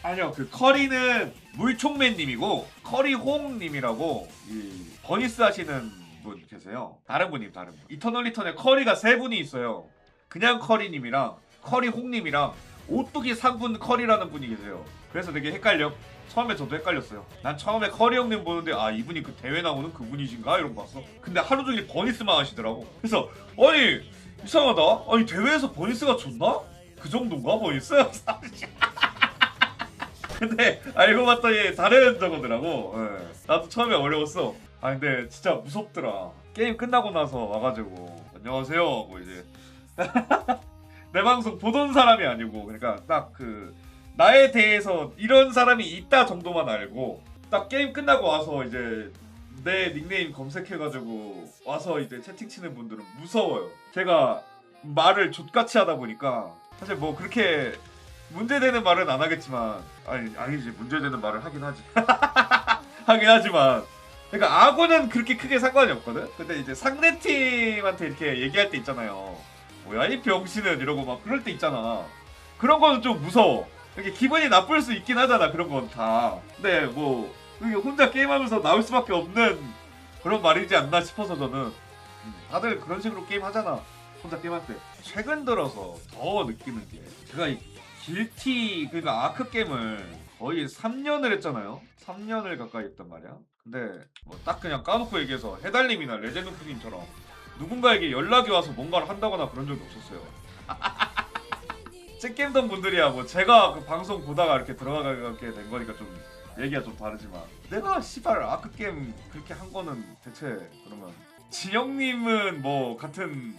아니요, 그 커리는 물총맨님이고 커리홍님이라고 이 버니스 하시는 분 계세요. 다른 분님 다른 분. 이터널 리턴에 커리가 세 분이 있어요. 그냥 커리님이랑 커리홍님이랑 오뚜기 상군 커리라는 분이 계세요. 그래서 되게 헷갈려. 처음에 저도 헷갈렸어요. 난 처음에 커리 형님 보는데 아 이분이 그 대회 나오는 그분이신가 이러고 봤어. 근데 하루 종일 버니스만 하시더라고. 그래서 아니 이상하다. 아니 대회에서 버니스가 좋나? 그 정도인가 버니스? 근데 알고 봤더니 다른 저거더라고. 예. 나도 처음에 어려웠어. 아 근데 진짜 무섭더라. 게임 끝나고 나서 와가지고 안녕하세요 뭐 이제 내 방송 보던 사람이 아니고 그러니까 딱 그 나에 대해서 이런 사람이 있다 정도만 알고 딱 게임 끝나고 와서 이제 내 닉네임 검색해가지고 와서 이제 채팅 치는 분들은 무서워요. 제가 말을 족같이 하다 보니까 사실 뭐 그렇게 문제되는 말은 안 하겠지만 아니지 문제되는 말을 하긴 하지 하긴 하지만 그러니까 아고는 그렇게 크게 상관이 없거든. 근데 이제 상대팀한테 이렇게 얘기할 때 있잖아요. 뭐야 이 병신은 이러고 막 그럴 때 있잖아. 그런 거는 좀 무서워. 이렇게 기분이 나쁠 수 있긴 하잖아 그런 건 다. 근데 뭐 이게 혼자 게임하면서 나올 수밖에 없는 그런 말이지 않나 싶어서 저는 다들 그런 식으로 게임 하잖아. 혼자 게임할 때. 최근 들어서 더 느끼는 게 제가 이 길티 그러니까 아크 게임을 거의 3년을 했잖아요. 3년을 가까이 했단 말이야. 근데 뭐 딱 그냥 까놓고 얘기해서 해달님이나 레제노프님처럼 누군가에게 연락이 와서 뭔가를 한다거나 그런 적이 없었어요. 잭겜던 분들이야 뭐 제가 그 방송 보다가 이렇게 들어가게 된 거니까 좀 얘기가 좀 다르지만 내가 씨발 아크 게임 그렇게 한 거는 대체 그러면 진영님은 뭐 같은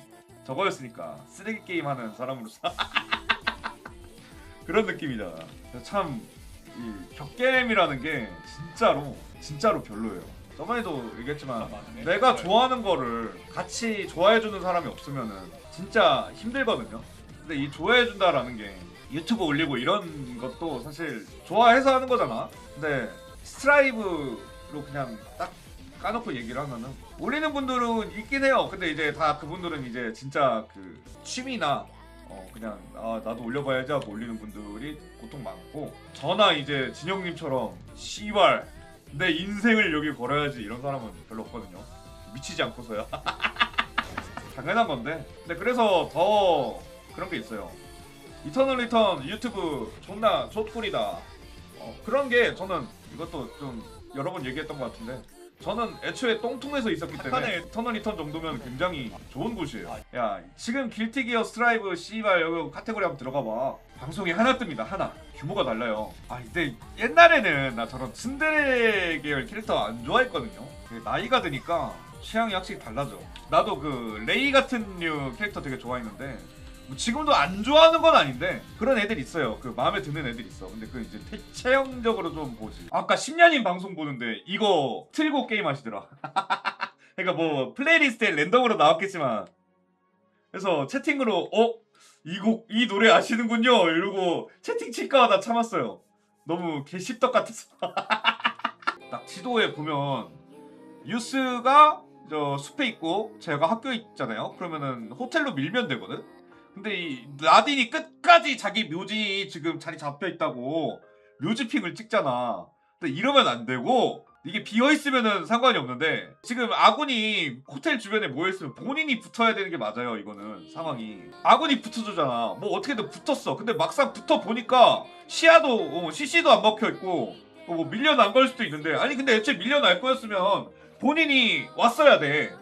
저거였으니까 쓰레기 게임 하는 사람으로서 그런 느낌이잖아. 참 이 격게임이라는 게 진짜로 별로예요. 저번에도 얘기했지만 내가 좋아하는 거를 같이 좋아해주는 사람이 없으면은 진짜 힘들거든요. 근데 이 좋아해준다라는 게 유튜브 올리고 이런 것도 사실 좋아해서 하는 거잖아. 근데 스트라이브로 그냥 딱 까놓고 얘기를 하면은 올리는 분들은 있긴 해요. 근데 이제 다 그분들은 이제 진짜 그 취미나 그냥 아 나도 올려봐야지 하고 올리는 분들이 보통 많고 저나 이제 진영님처럼 씨발 내 인생을 여기 걸어야지 이런 사람은 별로 없거든요. 미치지 않고서야. 당연한 건데. 근데 그래서 더 그런 게 있어요. 이터널 리턴 유튜브 존나 좆꿀이다. 그런 게 저는 이것도 좀 여러 번 얘기했던 것 같은데 저는 애초에 똥통에서 있었기 때문에 이터널 리턴 정도면 굉장히 좋은 곳이에요. 야 지금 길티 기어 스트라이브 씨발 여기 카테고리 한번 들어가 봐. 방송이 하나 뜹니다. 하나. 규모가 달라요. 아 근데 옛날에는 나 저런 츤데레 계열 캐릭터 안 좋아했거든요. 나이가 드니까 취향이 확실히 달라져. 나도 그 레이 같은 류 캐릭터 되게 좋아했는데 뭐 지금도 안 좋아하는 건 아닌데 그런 애들 있어요. 그 마음에 드는 애들 있어. 근데 그 이제 체형적으로 좀 보지. 아까 10년인 방송 보는데 이거 틀고 게임 하시더라. 그러니까 뭐 플레이리스트에 랜덤으로 나왔겠지만 그래서 채팅으로 이 노래 아시는군요 이러고 채팅 칠까 하다 참았어요. 너무 개씹덕 같아서. 딱 지도에 보면 유스가 저 숲에 있고 제가 학교에 있잖아요. 그러면은 호텔로 밀면 되거든. 근데 이 라딘이 끝까지 자기 묘지 지금 자리 잡혀 있다고 묘지핑을 찍잖아. 근데 이러면 안 되고 이게 비어 있으면은 상관이 없는데 지금 아군이 호텔 주변에 모여 있으면 본인이 붙어야 되는 게 맞아요. 이거는 상황이 아군이 붙어주잖아. 뭐 어떻게든 붙었어. 근데 막상 붙어 보니까 시야도 CC도 안 먹혀 있고 뭐 밀려난 걸 수도 있는데 아니 근데 애초에 밀려날 거였으면 본인이 왔어야 돼.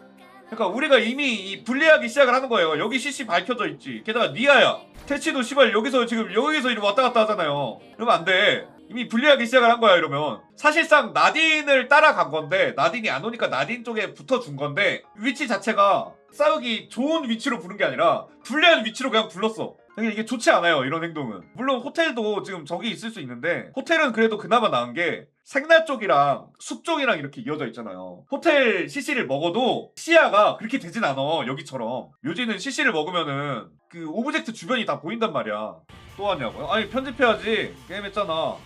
그러니까 우리가 이미 이 분리하기 시작을 하는 거예요. 여기 CC 밝혀져 있지. 게다가 니아야. 태치도 씨발 여기서 지금 여기서 이리 왔다 갔다 하잖아요. 이러면 안 돼. 이미 분리하기 시작을 한 거야 이러면. 사실상 나딘을 따라간 건데 나딘이 안 오니까 나딘 쪽에 붙어준 건데 위치 자체가 싸우기 좋은 위치로 부른 게 아니라 불리한 위치로 그냥 불렀어. 그러니까 이게 좋지 않아요 이런 행동은. 물론 호텔도 지금 저기 있을 수 있는데 호텔은 그래도 그나마 나은 게 생나 쪽이랑 숲 쪽이랑 이렇게 이어져 있잖아요. 호텔 CC를 먹어도 시야가 그렇게 되진 않아 여기처럼. 묘지는 CC를 먹으면은 그 오브젝트 주변이 다 보인단 말이야. 또 하냐고요? 아니 편집해야지. 게임했잖아.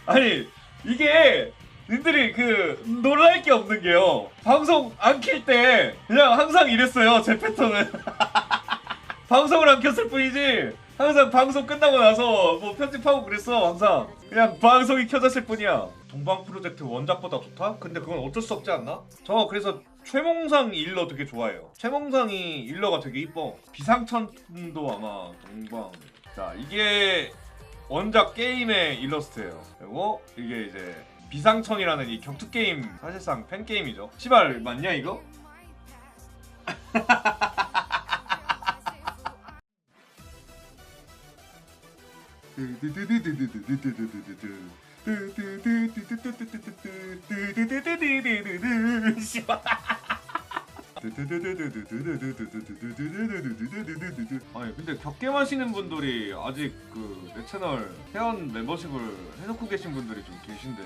아니 이게 님들이 그 놀랄 게 없는 게요. 방송 안 킬 때 그냥 항상 이랬어요 제 패턴은. 방송을 안 켰을 뿐이지 항상 방송 끝나고 나서 뭐 편집하고 그랬어. 항상 그냥 방송이 켜졌을 뿐이야. 동방 프로젝트 원작보다 좋다? 근데 그건 어쩔 수 없지 않나? 저 그래서 최몽상 일러 되게 좋아해요. 최몽상이 일러가 되게 이뻐. 비상천도 아마 동방. 자, 이게 원작 게임의 일러스트예요. 그리고 이게 이제 비상천이라는 이 격투 게임, 사실상 팬 게임이죠. 시발 맞냐 이거? 아니 근데 격겜 하시는 분들이 아직 그 내 채널 회원 멤버십을 해놓고 계신 분들이 좀 계신데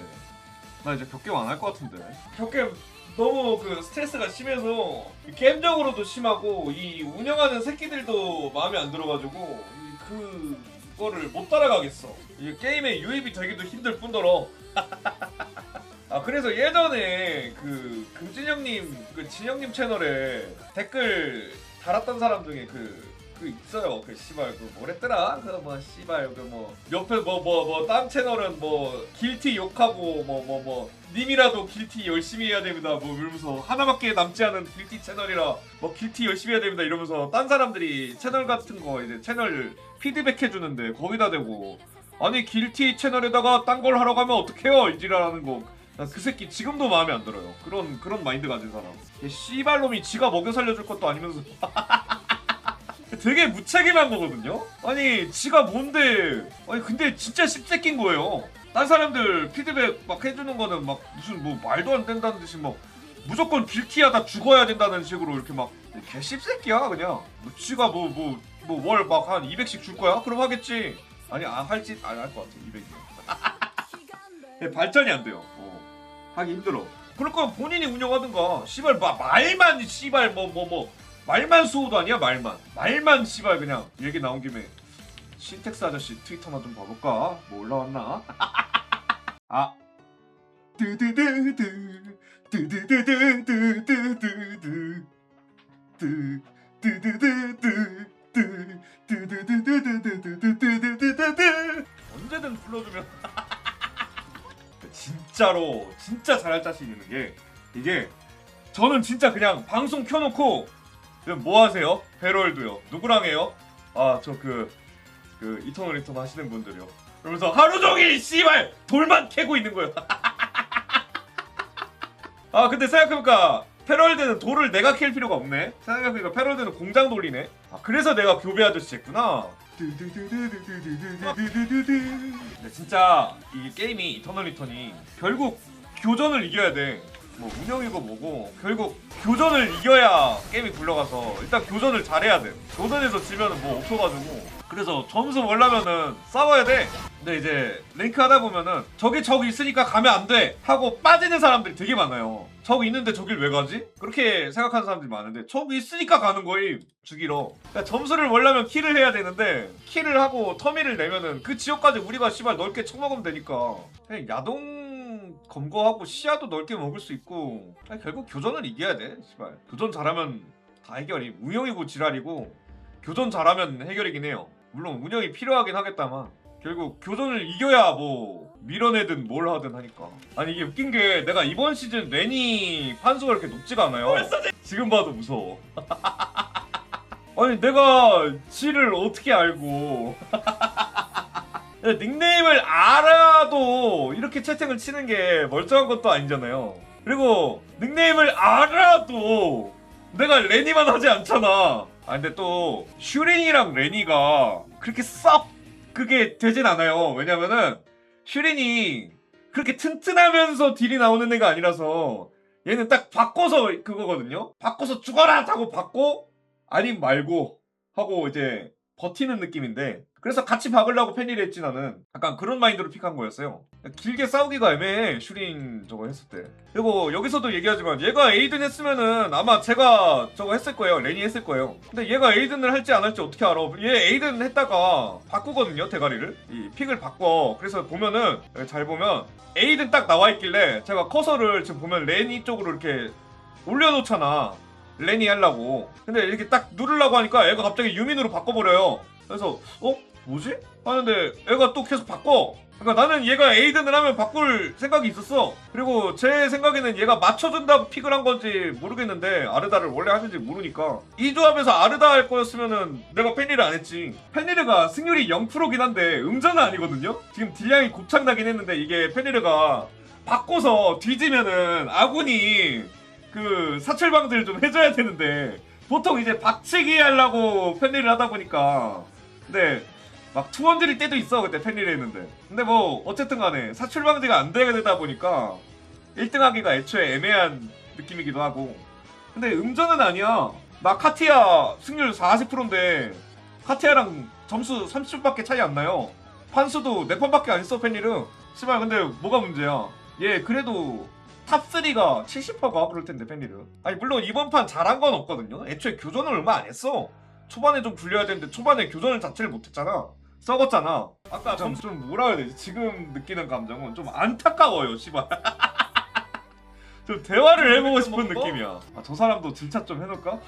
나 이제 격겜 안 할 것 같은데. 격겜 너무 그 스트레스가 심해서 게임적으로도 심하고 이 운영하는 새끼들도 마음에 안 들어가지고 그거를 못 따라가겠어. 이게 게임에 유입이 되기도 힘들 뿐더러. 아 그래서 예전에 그 금진영님 그 진영님 채널에 댓글 달았던 사람 중에 그 있어요. 그 씨발 그 뭐랬더라? 그 뭐 씨발 그 뭐 옆에 뭐 딴 채널은 뭐 길티 욕하고 뭐 님이라도 길티 열심히 해야 됩니다. 뭐 이러면서 하나밖에 남지 않은 길티 채널이라 뭐 길티 열심히 해야 됩니다. 이러면서 딴 사람들이 채널 같은 거 이제 채널 피드백 해주는데 거기다 대고 아니 길티 채널에다가 딴 걸 하러 가면 어떡해요 이지라는 거. 난 그 새끼 지금도 마음에 안 들어요. 그런 마인드 가진 사람. 씨발놈이 지가 먹여 살려줄 것도 아니면서 되게 무책임한 거거든요. 아니 지가 뭔데? 아니 근데 진짜 씹새낀 거예요. 딴 사람들 피드백 막 해주는 거는 막 무슨 뭐 말도 안 된다는 듯이 뭐 무조건 길티하다 죽어야 된다는 식으로 이렇게 막 개 씹새끼야 그냥. 뭐 지가 뭐 월 막 한 200씩 줄 거야? 그럼 하겠지. 아니 안 할지 안 할 것 같아 200이요. 발전이 안 돼요. 하기 힘들어. 그럴 거면 본인이 운영하든가. 씨발 말만 씨발 말만 수호도 아니야 말만 씨발 그냥 얘기 나온 김에 신텍스 아저씨 트위터나 좀 봐볼까? 뭐 올라왔나? 아 언제든 불러주면 진짜로 진짜 잘할 자신 있는 게 이게 저는 진짜 그냥 방송 켜놓고 뭐 하세요? 배럴도요. 누구랑 해요? 아 저 그 이터널 리턴 하시는 분들이요. 그러면서 하루 종일 씨발 돌만 캐고 있는 거예요. 아 근데 생각해보니까 패럴드는 돌을 내가 캘 필요가 없네. 생각해보니까 패럴드는 공장 돌리네. 아 그래서 내가 교배 아저씨 했구나. 근데 진짜 이 게임이 이터널 리턴이 결국 교전을 이겨야 돼. 뭐 운영이고 뭐고 결국 교전을 이겨야 게임이 굴러가서 일단 교전을 잘해야 돼. 교전에서 지면은 뭐 없어가지고. 그래서 점수 올라면은 싸워야 돼. 근데 이제 랭크 하다 보면은 저기 있으니까 가면 안 돼 하고 빠지는 사람들이 되게 많아요. 저기 있는데 저길 왜 가지? 그렇게 생각하는 사람들이 많은데 저기 있으니까 가는 거임. 죽이러. 그러니까 점수를 올려면 킬을 해야 되는데 킬을 하고 터미를 내면은 그 지역까지 우리가 씨발 넓게 쳐먹으면 되니까 그냥 야동 검거하고 시야도 넓게 먹을 수 있고 결국 교전을 이겨야 돼. 씨발 교전 잘하면 다 해결이. 운영이고 지랄이고 교전 잘하면 해결이긴 해요. 물론 운영이 필요하긴 하겠다만 결국 교전을 이겨야 뭐 밀어내든 뭘 하든 하니까. 아니 이게 웃긴 게 내가 이번 시즌 레니 판수가 그렇게 높지가 않아요. 지금 봐도 무서워. 아니 내가 지를 어떻게 알고 닉네임을 알아도 이렇게 채팅을 치는 게 멀쩡한 것도 아니잖아요. 그리고 닉네임을 알아도 내가 레니만 하지 않잖아. 아 근데 또 슈린이랑 레니가 그렇게 썩 그게 되진 않아요. 왜냐면은 슈린이 그렇게 튼튼하면서 딜이 나오는 애가 아니라서 얘는 딱 바꿔서 그거거든요. 바꿔서 죽어라 하고 바꿔 아님 말고 하고 이제 버티는 느낌인데 그래서 같이 박으려고 팬이를 했지 나는. 약간 그런 마인드로 픽한 거였어요. 길게 싸우기가 애매해 슈린 저거 했을 때. 그리고 여기서도 얘기하지만 얘가 에이든 했으면은 아마 제가 저거 했을 거예요. 레니 했을 거예요. 근데 얘가 에이든을 할지 안 할지 어떻게 알아. 얘 에이든 했다가 바꾸거든요 대가리를. 이 픽을 바꿔. 그래서 보면은 잘 보면 에이든 딱 나와 있길래 제가 커서를 지금 보면 레니 쪽으로 이렇게 올려놓잖아. 레니 하려고. 근데 이렇게 딱 누르려고 하니까 얘가 갑자기 유민으로 바꿔버려요. 그래서 뭐지? 하는데 애가 또 계속 바꿔. 그러니까 나는 얘가 에이든을 하면 바꿀 생각이 있었어. 그리고 제 생각에는 얘가 맞춰준다고 픽을 한 건지 모르겠는데 아르다를 원래 하는지 모르니까 이 조합에서 아르다 할 거였으면은 내가 펜리를 안 했지. 펜리르가 승률이 0%긴 한데 음전은 아니거든요. 지금 딜량이 곱창나긴 했는데 이게 펜리르가 바꿔서 뒤지면은 아군이 그 사출방들 좀 해줘야 되는데 보통 이제 박치기 하려고 펜리를 하다 보니까 근데 막 투원 드릴 때도 있어 그때 펜리를 했는데 근데 뭐 어쨌든 간에 사출방지가 안 되게 되다 보니까 1등 하기가 애초에 애매한 느낌이기도 하고 근데 음전은 아니야. 나 카티아 승률 40%인데 카티아랑 점수 30%밖에 차이 안 나요. 판수도 4판밖에 안 했어 펜리를. 씨발 근데 뭐가 문제야. 얘 그래도 탑3가 70%가 그럴 텐데 펜리를. 아니 물론 이번 판 잘한 건 없거든요. 애초에 교전을 얼마 안 했어. 초반에 좀 굴려야 되는데 초반에 교전을 자체를 못했잖아. 썩었잖아. 아까 좀 뭐라 해야 되지? 지금 느끼는 감정은 좀 안타까워요, 씨발. 좀 대화를 해보고 싶은 느낌이야. 아, 저 사람도 질차 좀 해놓을까?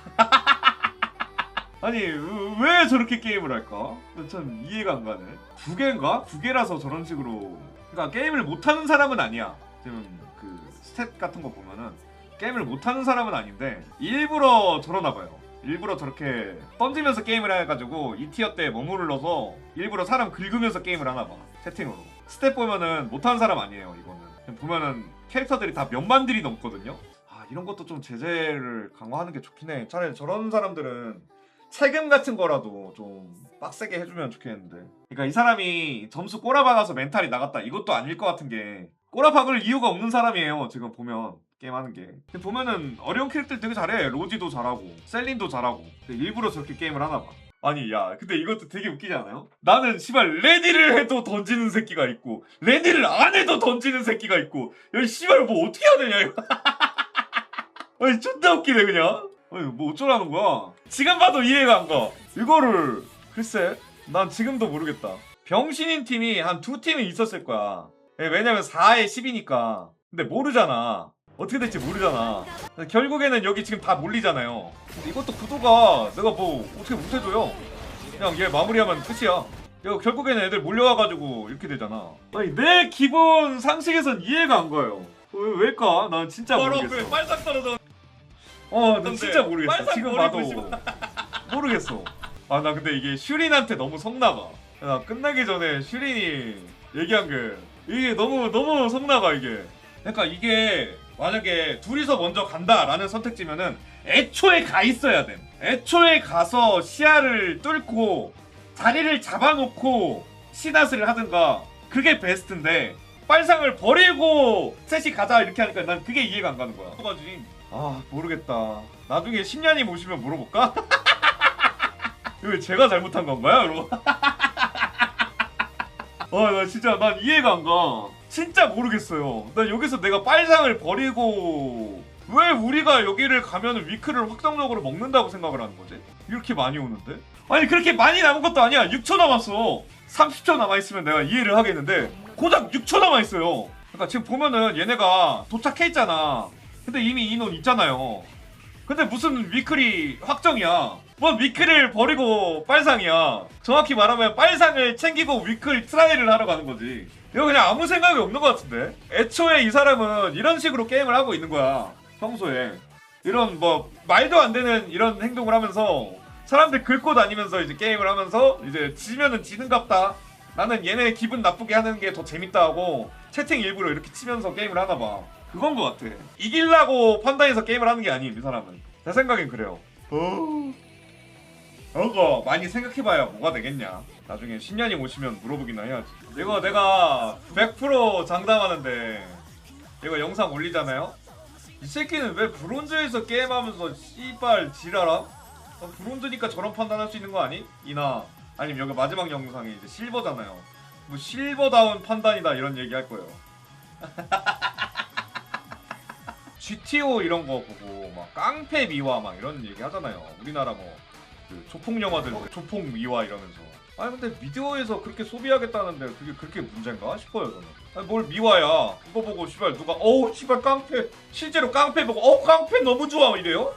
아니 왜 저렇게 게임을 할까? 참 이해가 안 가네. 구개인가? 구개라서 저런 식으로. 그러니까 게임을 못하는 사람은 아니야. 지금 그 스탯 같은 거 보면은 게임을 못하는 사람은 아닌데 일부러 저러나 봐요. 일부러 저렇게 던지면서 게임을 해가지고 2티어 때 머무르러서 일부러 사람 긁으면서 게임을 하나봐. 채팅으로. 스탯 보면은 못하는 사람 아니에요 이거는. 보면은 캐릭터들이 다 몇만 딜이 넘거든요. 아 이런 것도 좀 제재를 강화하는 게 좋긴 해. 차라리 저런 사람들은 세금 같은 거라도 좀 빡세게 해주면 좋겠는데. 그러니까 이 사람이 점수 꼬라박아서 멘탈이 나갔다 이것도 아닐 것 같은 게 꼬라박을 이유가 없는 사람이에요 지금 보면. 게임하는 게 보면은 어려운 캐릭터들 되게 잘해. 로지도 잘하고 셀린도 잘하고. 일부러 저렇게 게임을 하나 봐. 아니 야 근데 이것도 되게 웃기지 않아요? 나는 씨발 레디를 해도 던지는 새끼가 있고 레디를 안 해도 던지는 새끼가 있고 야 씨발 뭐 어떻게 해야 되냐 이거. 아니 존나 웃기네 그냥. 아니 뭐 어쩌라는 거야. 지금 봐도 이해가 안 가. 이거를 글쎄 난 지금도 모르겠다. 병신인 팀이 한 2팀은 있었을 거야. 왜냐면 4에 10이니까. 근데 모르잖아. 어떻게 될지 모르잖아. 결국에는 여기 지금 다 몰리잖아요. 근데 이것도 구도가 내가 뭐 어떻게 못해줘요. 그냥 얘 마무리하면 끝이야. 이거 결국에는 애들 몰려와가지고 이렇게 되잖아. 아니 내 기본 상식에선 이해가 안 가요. 왜일까? 난 진짜 모르겠어. 빨싹 떨어져. 난 진짜 모르겠어. 지금 봐도 모르겠어. 아 나 근데 이게 슈린한테 너무 성나가. 나 끝나기 전에 슈린이 얘기한 게 이게 너무 성나가 이게. 그러니까 이게 만약에 둘이서 먼저 간다라는 선택지면은 애초에 가 있어야 돼. 애초에 가서 시야를 뚫고 자리를 잡아놓고 시나스를 하든가 그게 베스트인데 빨상을 버리고 셋이 가자 이렇게 하니까 난 그게 이해가 안 가는 거야. 아 모르겠다. 나중에 10년이 모시면 물어볼까? 이거 제가 잘못한 건가요? 이러고. 나 진짜 난 이해가 안 가. 진짜 모르겠어요. 나 여기서 내가 빨상을 버리고 왜 우리가 여기를 가면 위크를 확정적으로 먹는다고 생각을 하는 거지? 이렇게 많이 오는데? 아니 그렇게 많이 남은 것도 아니야. 6초 남았어. 30초 남아있으면 내가 이해를 하겠는데 고작 6초 남아있어요. 그러니까 지금 보면은 얘네가 도착해있잖아. 근데 이미 인원 있잖아요. 근데 무슨 위클이 확정이야. 뭔 위클을 버리고 빨상이야. 정확히 말하면 빨상을 챙기고 위클 트라이를 하러 가는 거지. 이거 그냥 아무 생각이 없는 것 같은데? 애초에 이 사람은 이런 식으로 게임을 하고 있는 거야. 평소에. 이런 뭐 말도 안 되는 이런 행동을 하면서 사람들 긁고 다니면서 이제 게임을 하면서 이제 지면은 지는갑다. 나는 얘네 기분 나쁘게 하는 게 더 재밌다 하고 채팅 일부러 이렇게 치면서 게임을 하나 봐. 그건 것 같아. 이기려고 판단해서 게임을 하는 게 아님 이 사람은. 내 생각엔 그래요. 그거 많이 생각해봐야 뭐가 되겠냐. 나중에 10년이 오시면 물어보기나 해야지. 이거 내가 100% 장담하는데 이거 영상 올리잖아요? 이 새끼는 왜 브론즈에서 게임하면서 씨발 지랄함? 브론즈니까 저런 판단할 수 있는 거 아니? 이나 아니면 여기 마지막 영상이 이제 실버잖아요. 뭐 실버다운 판단이다 이런 얘기 할 거예요. GTO 이런 거 보고 막 깡패 미화 막 이런 얘기 하잖아요. 우리나라 뭐 그 조폭 영화들 조폭 미화 이러면서. 아니 근데 미디어에서 그렇게 소비하겠다는데 그게 그렇게 문제인가 싶어요 저는. 아니 뭘 미화야. 이거 보고 씨발 누가 씨발 깡패 실제로 깡패 보고 깡패 너무 좋아 이래요?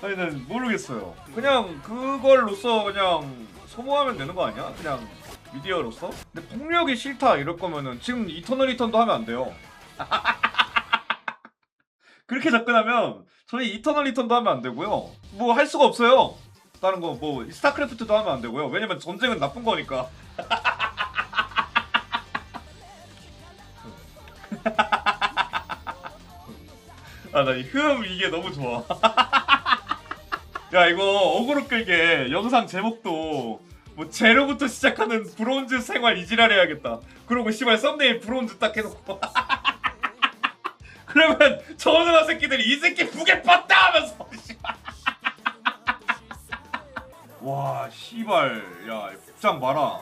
아니 난 모르겠어요. 그냥 그걸로써 그냥 소모하면 되는 거 아니야? 그냥 미디어로서? 근데 폭력이 싫다 이럴 거면은 지금 이터널 리턴도 하면 안 돼요. 그렇게 접근하면 저희 이터널 리턴도 하면 안 되고요. 뭐 할 수가 없어요. 다른 거 뭐 스타크래프트도 하면 안 되고요. 왜냐면 전쟁은 나쁜 거니까. 아 나 이 이게 너무 좋아. 야 이거 어그로 끌게 영상 제목도 뭐 제로부터 시작하는 브론즈 생활 이지랄 해야겠다. 그러고 씨발 썸네일 브론즈 딱 해놓고 그러면 저누나 새끼들이 이 새끼 북에 팠다 하면서 와 씨발 야 복장 봐라.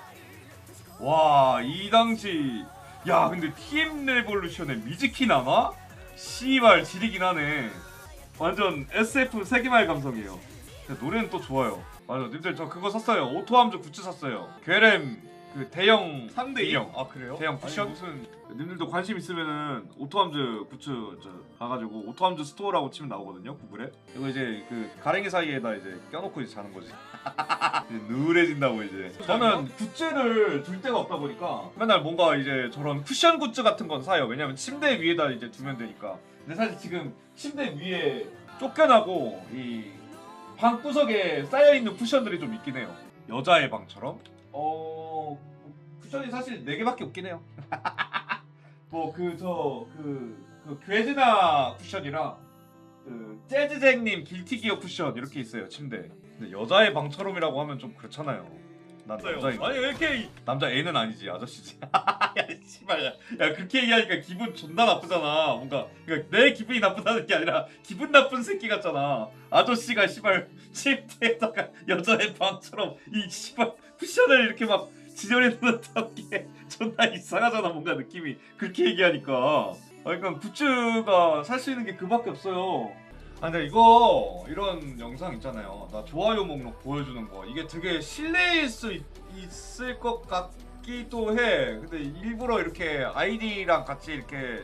와 이 당시 야 근데 TM 레볼루션에 미즈키 나나? 씨발 지리긴 하네. 완전 SF 세기말 감성이에요. 근데 노래는 또 좋아요. 맞아 님들 저 그거 샀어요. 오토함즈 굿즈 샀어요. 괴렘 그 대형 3대 2형. 아 그래요? 대형 쿠션? 아니, 무슨 님들도 관심 있으면은 오토함즈 굿즈 저 가가지고 오토함즈 스토어라고 치면 나오거든요 구글에. 이거 이제 그 가랭이 사이에다 이제 껴놓고 이제 자는 거지. 이제 누래진다고 이제. 저는 굿즈를 둘 데가 없다 보니까 맨날 뭔가 이제 저런 쿠션 굿즈 같은 건 사요. 왜냐면 침대 위에다 이제 두면 되니까. 근데 사실 지금 침대 위에 쫓겨나고 이 방구석에 쌓여있는 쿠션들이 좀 있긴 해요. 여자의 방처럼? 쿠션이 사실 4개밖에 없긴 해요. 뭐 그 괴즈나 쿠션이랑 그 재즈쟁님 길티기어 쿠션 이렇게 있어요 침대. 근데 여자의 방처럼이라고 하면 좀 그렇잖아요. 난 남자인. 아니 왜 이렇게 남자 애는 아니지 아저씨지. 야 씨발 야 그렇게 얘기하니까 기분 존나 나쁘잖아. 뭔가 그러니까 내 기분이 나쁘다는 게 아니라 기분 나쁜 새끼 같잖아. 아저씨가 씨발 침대에다가 여자의 방처럼 이 씨발 쿠션을 이렇게 막 지저에 놓는다는 게 존나 이상하잖아. 뭔가 느낌이 그렇게 얘기하니까. 그러니까 굿즈가 살 수 있는 게 그밖에 없어요. 아 근데 이거 이런 영상 있잖아요. 나 좋아요 목록 보여주는 거 이게 되게 실례일 수 있을 것 같기도 해. 근데 일부러 이렇게 아이디랑 같이 이렇게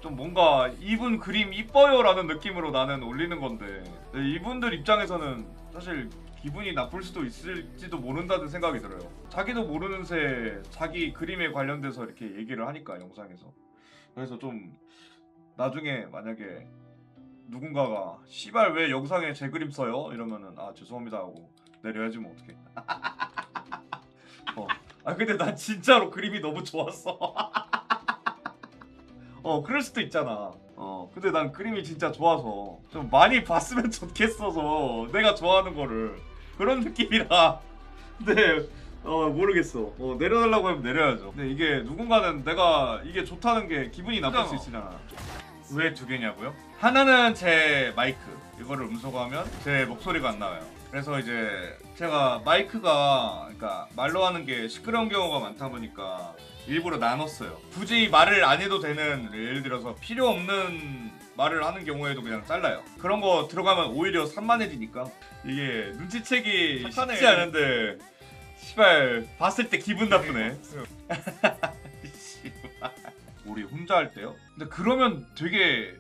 좀 뭔가 이분 그림 이뻐요 라는 느낌으로 나는 올리는 건데 이분들 입장에서는 사실 기분이 나쁠 수도 있을지도 모른다는 생각이 들어요. 자기도 모르는 새 자기 그림에 관련돼서 이렇게 얘기를 하니까 영상에서. 그래서 좀 나중에 만약에 누군가가 씨발 왜 영상에 제 그림 써요? 이러면은 아 죄송합니다 하고 내려야지 뭐 어떡해. 아 근데 난 진짜로 그림이 너무 좋았어. 그럴 수도 있잖아. 근데 난 그림이 진짜 좋아서 좀 많이 봤으면 좋겠어서 내가 좋아하는 거를 그런 느낌이라. 근데 모르겠어. 내려달라고 하면 내려야죠. 근데 이게 누군가는 내가 이게 좋다는 게 기분이 나쁠 수 있으잖아. 왜 2개냐고요? 하나는 제 마이크 이거를 음소거하면 제 목소리가 안 나와요. 그래서 이제 제가 마이크가 그러니까 말로 하는 게 시끄러운 경우가 많다 보니까 일부러 나눴어요. 굳이 말을 안 해도 되는 예를 들어서 필요 없는 말을 하는 경우에도 그냥 잘라요. 그런 거 들어가면 오히려 산만해지니까 이게 눈치채기 쉽지 않은데 시발 봤을 때 기분 나쁘네. 우리 혼자 할 때요? 근데 그러면 되게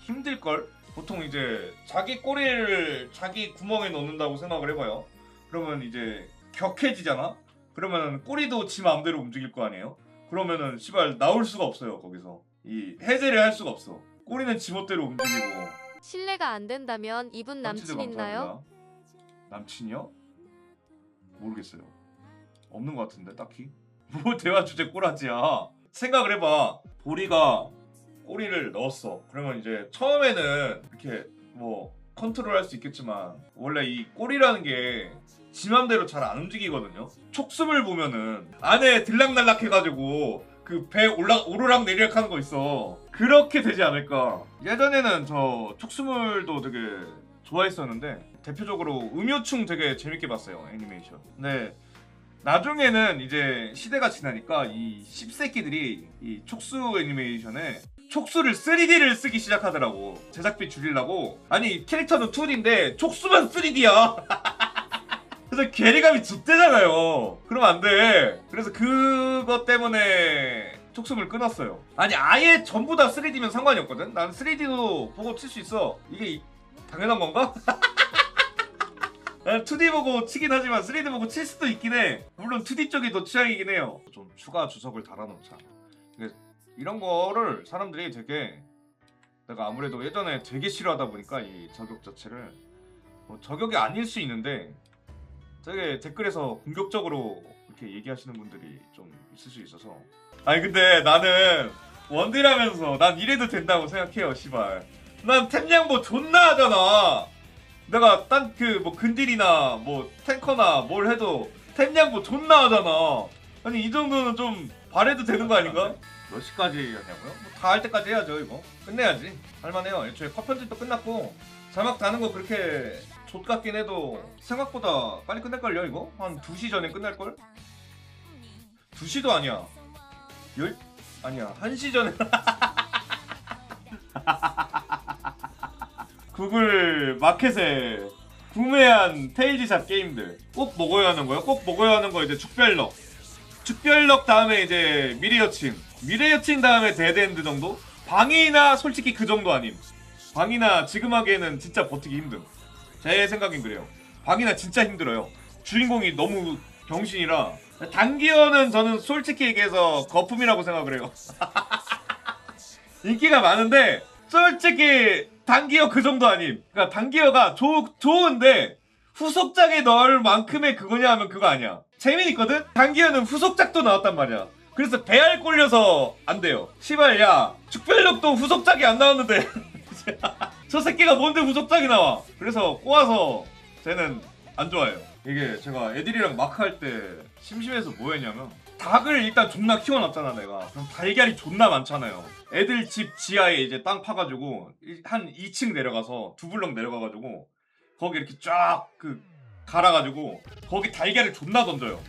힘들걸? 보통 이제 자기 꼬리를 자기 구멍에 넣는다고 생각을 해봐요. 그러면 이제 격해지잖아? 그러면 꼬리도 지 마음대로 움직일 거 아니에요? 그러면은 씨발 나올 수가 없어요 거기서. 이 해제를 할 수가 없어. 꼬리는 지멋대로 움직이고. 실례가 안 된다면 이분 남친 있나요? 남친이요? 모르겠어요. 없는 것 같은데 딱히. 뭐 대화 주제 꼬라지야. 생각을 해봐. 보리가 꼬리를 넣었어. 그러면 이제 처음에는 이렇게 뭐 컨트롤할 수 있겠지만 원래 이 꼬리라는 게 지 맘대로 잘 안 움직이거든요. 촉수물 보면은 안에 들락날락 해가지고 그 배 오르락 내리락 하는 거 있어. 그렇게 되지 않을까. 예전에는 저 촉수물도 되게 좋아했었는데 대표적으로 음요충 되게 재밌게 봤어요 애니메이션. 근데 나중에는 이제 시대가 지나니까 이 씹새끼들이 이 촉수 애니메이션에 촉수를 3D를 쓰기 시작하더라고. 제작비 줄이려고. 아니 캐릭터는 2D인데 촉수만 3D야. 그래서 괴리감이 좆대잖아요. 그러면 안 돼. 그래서 그것 때문에 촉수물 끊었어요. 아니 아예 전부 다 3D면 상관이 없거든. 난 3D도 보고 칠 수 있어. 이게 당연한 건가? 난 2D 보고 치긴 하지만 3D 보고 칠 수도 있긴 해. 물론 2D 쪽이 더 취향이긴 해요. 좀 추가 주석을 달아놓자. 이런 거를 사람들이 되게, 내가 아무래도 예전에 되게 싫어하다 보니까 이 저격 자체를, 뭐 저격이 아닐 수 있는데 되게 댓글에서 공격적으로 이렇게 얘기하시는 분들이 좀 있을 수 있어서. 아니 근데 나는 원딜하면서 난 이래도 된다고 생각해요. 씨발, 난 템양보 존나 하잖아. 내가 딴 그 뭐 근딜이나 뭐 탱커나 뭘 해도 템양보 존나 하잖아. 아니 이 정도는 좀 바래도 되는 거 아닌가? 몇 시까지 하냐고요? 뭐 다 할 때까지 해야죠. 이거 끝내야지. 할만해요. 애초에 컷 편집도 끝났고 자막 다는 거 그렇게 좆같긴 해도 생각보다 빨리 끝낼걸요. 이거? 한 2시 전에 끝날걸? 2시도 아니야. 아니야 1시 전에. 구글 마켓에 구매한 테일즈샵 게임들 꼭 먹어야 하는 거야. 꼭 먹어야 하는 거 이제 죽별럭 다음에 이제 미래여친 다음에 데드엔드 정도? 방이나 솔직히 그 정도 아님. 방이나 지금 하기에는 진짜 버티기 힘듦. 제 생각엔 그래요. 방이나 진짜 힘들어요. 주인공이 너무 병신이라. 단기어는 저는 솔직히 얘기해서 거품이라고 생각을 해요. 인기가 많은데 솔직히 단기어 그 정도 아님. 그러니까 단기어가 좋은데 후속작에 넣을 만큼의 그거냐 하면 그거 아니야. 재미있거든? 단기어는 후속작도 나왔단 말이야. 그래서 배알 꼴려서 안 돼요. 시발 야 죽별력도 후속작이 안 나왔는데 저 새끼가 뭔데 후속작이 나와. 그래서 꼬아서 쟤는 안 좋아해요. 이게 제가 애들이랑 마크 할 때 심심해서 뭐 했냐면 닭을 일단 존나 키워놨잖아 내가. 그럼 달걀이 존나 많잖아요. 애들 집 지하에 이제 땅 파가지고 한 2층 내려가서 2블럭 내려가가지고 거기 이렇게 쫙 갈아가지고 거기 달걀을 존나 던져요.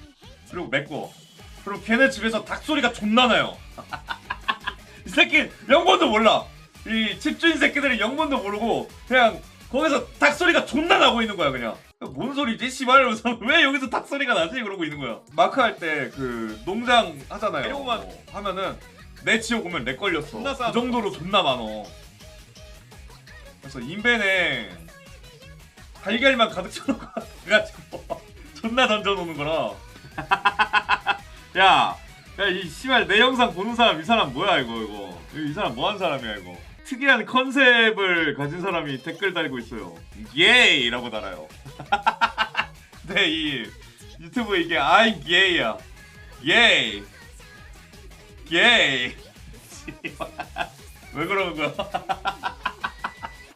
그리고 메꿔. 그럼 걔네 집에서 닭 소리가 존나 나요. 이 새끼 영문도 몰라. 이 집주인 새끼들이 영문도 모르고 그냥 거기서 닭 소리가 존나 나고 있는 거야 그냥. 뭔 소리지 씨발 이러면서 왜 여기서 닭 소리가 나지 그러고 있는 거야. 마크 할 때 그 농장 하잖아요. 이러고만 하면은 내 지역 오면 렉 걸렸어. 그 정도로 존나 많어. 그래서 인벤에 달걀만 가득 쳐놓고 가지고 존나 던져놓는 거라. 야 이 씨발 내 영상 보는 사람 이 사람 뭐야 이거 이 사람 뭐하는 사람이야 이거. 특이한 컨셉을 가진 사람이 댓글 달고 있어요. 예이! 라고 달아요. 근데 이 유튜브 이게 I'm gay야. 예이! 예이! 왜 그러는 거야?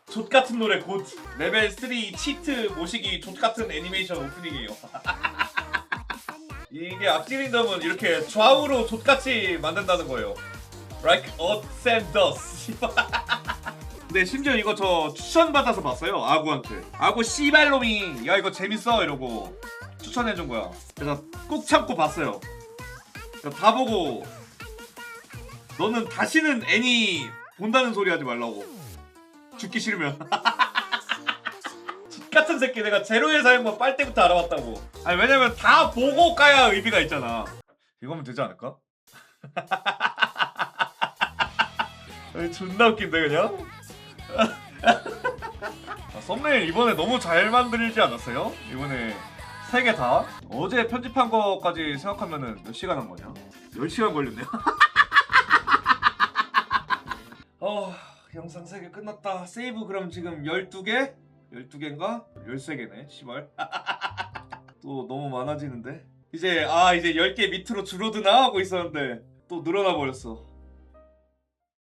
족같은 노래 곧 레벨 3 치트 모시기 족같은 애니메이션 오프닝이에요. 이게 악질인덤은 이렇게 좌우로 족같이 만든다는 거예요. Like earth and dust. 근데 심지어 이거 저 추천받아서 봤어요. 아구한테. 아구 씨발놈이 야 이거 재밌어 이러고 추천해준 거야. 그래서 꾹 참고 봤어요. 다 보고 너는 다시는 애니 본다는 소리 하지 말라고. 죽기 싫으면. 같은 새끼 내가 제로의 사용법 빨 때부터 알아봤다고. 아니 왜냐면 다 보고 까야 의미가 있잖아. 이거면 되지 않을까? 아니, 존나 웃긴데 그냥? 썸네일 이번에 너무 잘 만들지 않았어요? 이번에 3개 다? 어제 편집한 거까지 생각하면은 몇 시간 한 거냐? 10시간 걸렸네요. 영상 3개 끝났다. 세이브 그럼 지금 12개? 12개인가? 13개네 씨발. 또 너무 많아지는데? 이제 10개 밑으로 줄어드나 하고 있었는데 또 늘어나 버렸어.